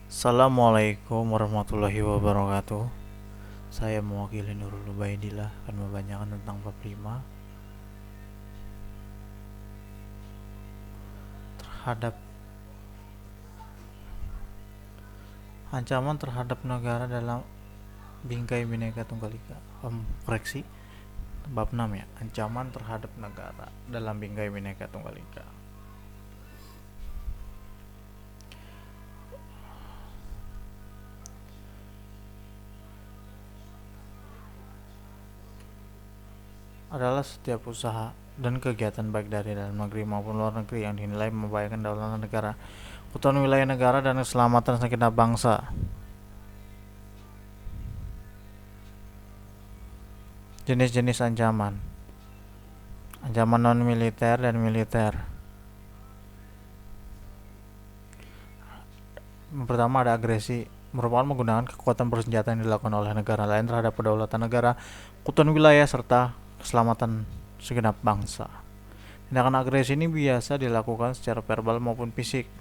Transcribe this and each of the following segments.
Assalamualaikum warahmatullahi wabarakatuh. Saya mewakili Nurul Ubaidillah akan membacakan tentang bab 5 terhadap ancaman terhadap negara dalam Bingkai Bhinneka Tunggal Ika. Koreksi, bab 6 ya. Ancaman terhadap negara dalam Bingkai Bhinneka Tunggal Ika. Adalah setiap usaha dan kegiatan baik dari dalam negeri maupun luar negeri yang dinilai membahayakan kedaulatan negara, keutuhan wilayah negara, dan keselamatan segenap bangsa. Jenis-jenis ancaman: ancaman non-militer dan militer. Pertama ada agresi, merupakan menggunakan kekuatan bersenjata yang dilakukan oleh negara lain terhadap kedaulatan negara, keutuhan wilayah, serta keselamatan segenap bangsa. Tindakan agresi ini biasa dilakukan secara verbal maupun fisik.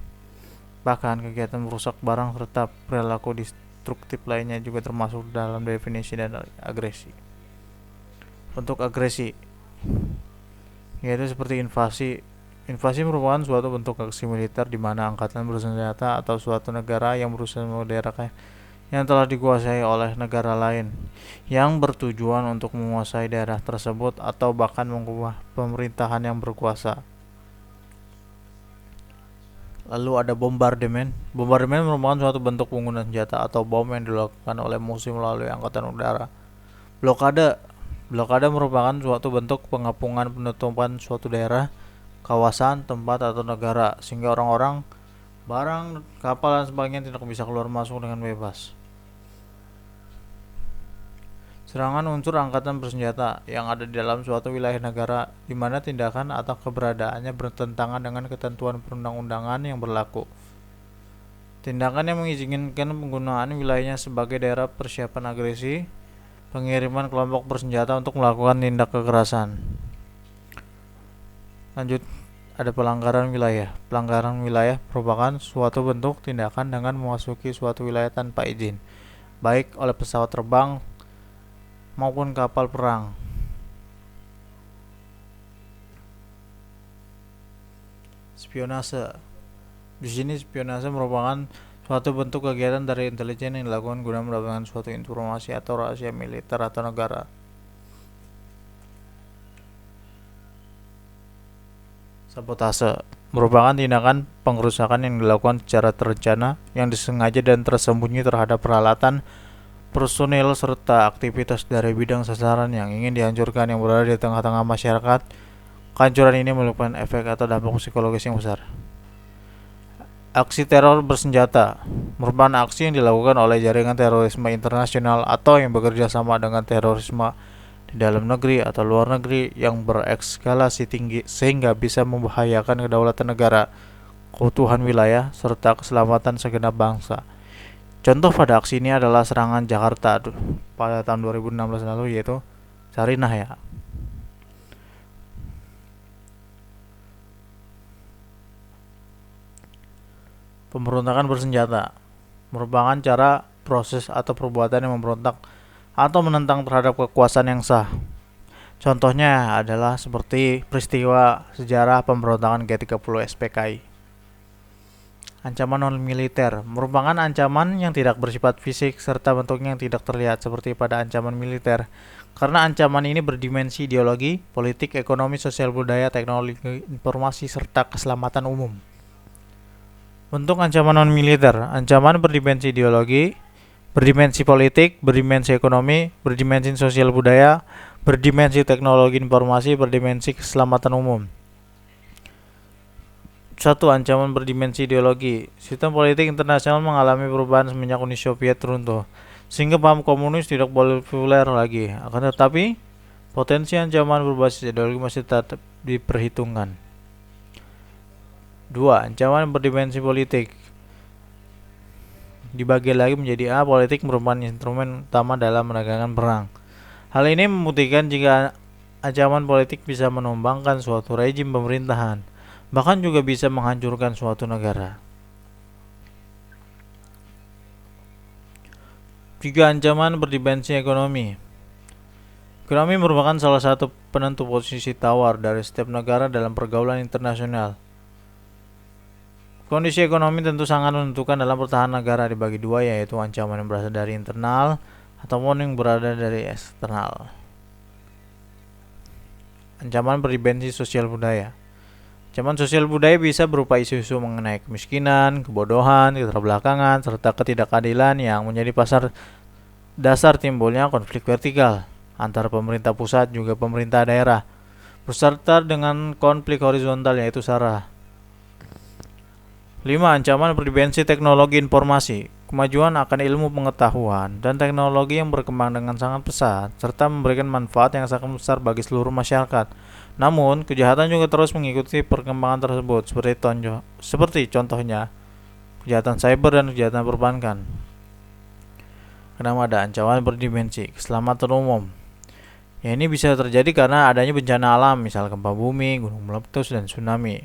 Bahkan kegiatan merusak barang serta perilaku destruktif lainnya juga termasuk dalam definisi dan agresi. Bentuk agresi yaitu seperti invasi. Invasi merupakan suatu bentuk aksi militer di mana angkatan bersenjata atau suatu negara yang berusaha mendaerah yang telah dikuasai oleh negara lain yang bertujuan untuk menguasai daerah tersebut atau bahkan mengubah pemerintahan yang berkuasa. Lalu ada bombardemen. Bombardemen merupakan suatu bentuk penggunaan senjata atau bom yang dilakukan oleh musuh melalui angkatan udara. Blokade. Blokade merupakan suatu bentuk pengepungan penutupan suatu daerah, kawasan, tempat, atau negara sehingga orang-orang, barang, kapal, dan sebagainya tidak bisa keluar masuk dengan bebas. Serangan unsur angkatan bersenjata yang ada di dalam suatu wilayah negara di mana tindakan atau keberadaannya bertentangan dengan ketentuan perundang-undangan yang berlaku. Tindakan yang mengizinkan penggunaan wilayahnya sebagai daerah persiapan agresi, pengiriman kelompok bersenjata untuk melakukan tindak kekerasan. Lanjut, ada pelanggaran wilayah. Pelanggaran wilayah merupakan suatu bentuk tindakan dengan memasuki suatu wilayah tanpa izin, baik oleh pesawat terbang maupun kapal perang. Spionase. Di sini spionase merupakan suatu bentuk kegiatan dari intelijen yang dilakukan guna mendapatkan suatu informasi atau rahasia militer atau negara. Sabotase merupakan tindakan pengerusakan yang dilakukan secara terencana, yang disengaja dan tersembunyi terhadap peralatan, personil, serta aktivitas dari bidang sasaran yang ingin dihancurkan yang berada di tengah-tengah masyarakat. Kehancuran ini merupakan efek atau dampak psikologis yang besar. Aksi teror bersenjata merupakan aksi yang dilakukan oleh jaringan terorisme internasional atau yang bekerja sama dengan terorisme di dalam negeri atau luar negeri yang berekskalasi tinggi sehingga bisa membahayakan kedaulatan negara, keutuhan wilayah, serta keselamatan segenap bangsa. Contoh pada aksi ini adalah serangan Jakarta pada tahun 2016 lalu, yaitu Sarinah ya. Pemberontakan bersenjata merupakan cara, proses, atau perbuatan yang memberontak atau menentang terhadap kekuasaan yang sah. Contohnya adalah seperti peristiwa sejarah pemberontakan G30 SPKI. Ancaman non-militer merupakan ancaman yang tidak bersifat fisik serta bentuknya yang tidak terlihat seperti pada ancaman militer, karena ancaman ini berdimensi ideologi, politik, ekonomi, sosial, budaya, teknologi, informasi, serta keselamatan umum. Bentuk ancaman non-militer: ancaman berdimensi ideologi, berdimensi politik, berdimensi ekonomi, berdimensi sosial budaya, berdimensi teknologi informasi, berdimensi keselamatan umum. 1. Ancaman berdimensi ideologi. Sistem politik internasional mengalami perubahan semenjak Uni Soviet runtuh, sehingga paham komunis tidak populer lagi. Akan tetapi, potensi ancaman berbasis ideologi masih tetap diperhitungkan. 2. Ancaman berdimensi politik. Dibagi lagi menjadi A. Politik merupakan instrumen utama dalam menegakkan perang. Hal ini membuktikan jika ancaman politik bisa menumbangkan suatu rejim pemerintahan, bahkan juga bisa menghancurkan suatu negara. Tiga, ancaman berdimensi ekonomi. Ekonomi merupakan salah satu penentu posisi tawar dari setiap negara dalam pergaulan internasional. Kondisi ekonomi tentu sangat menentukan dalam pertahanan negara, dibagi dua, yaitu ancaman yang berasal dari internal ataupun yang berada dari eksternal. Ancaman berdimensi sosial budaya. Ancaman sosial budaya bisa berupa isu-isu mengenai kemiskinan, kebodohan, keterbelakangan, serta ketidakadilan yang menjadi dasar timbulnya konflik vertikal antara pemerintah pusat juga pemerintah daerah, beserta dengan konflik horizontal yaitu SARA. 5. Ancaman berdimensi teknologi informasi. Kemajuan akan ilmu pengetahuan dan teknologi yang berkembang dengan sangat pesat serta memberikan manfaat yang sangat besar bagi seluruh masyarakat. Namun, kejahatan juga terus mengikuti perkembangan tersebut, seperti contohnya kejahatan cyber dan kejahatan perbankan. Kenapa ada ancaman berdimensi keselamatan umum? Ya, ini bisa terjadi karena adanya bencana alam, misal gempa bumi, gunung meletus, dan tsunami.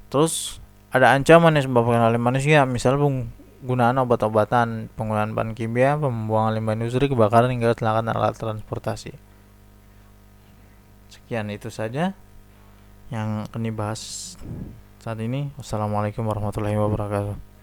Terus ada ancaman yang disebabkan oleh manusia, misal penggunaan obat-obatan, penggunaan bahan kimia, pembuangan limbah industri, kebakaran, hingga kecelakaan alat transportasi. Sekian itu saja yang akan dibahas saat ini. Wassalamualaikum warahmatullahi wabarakatuh.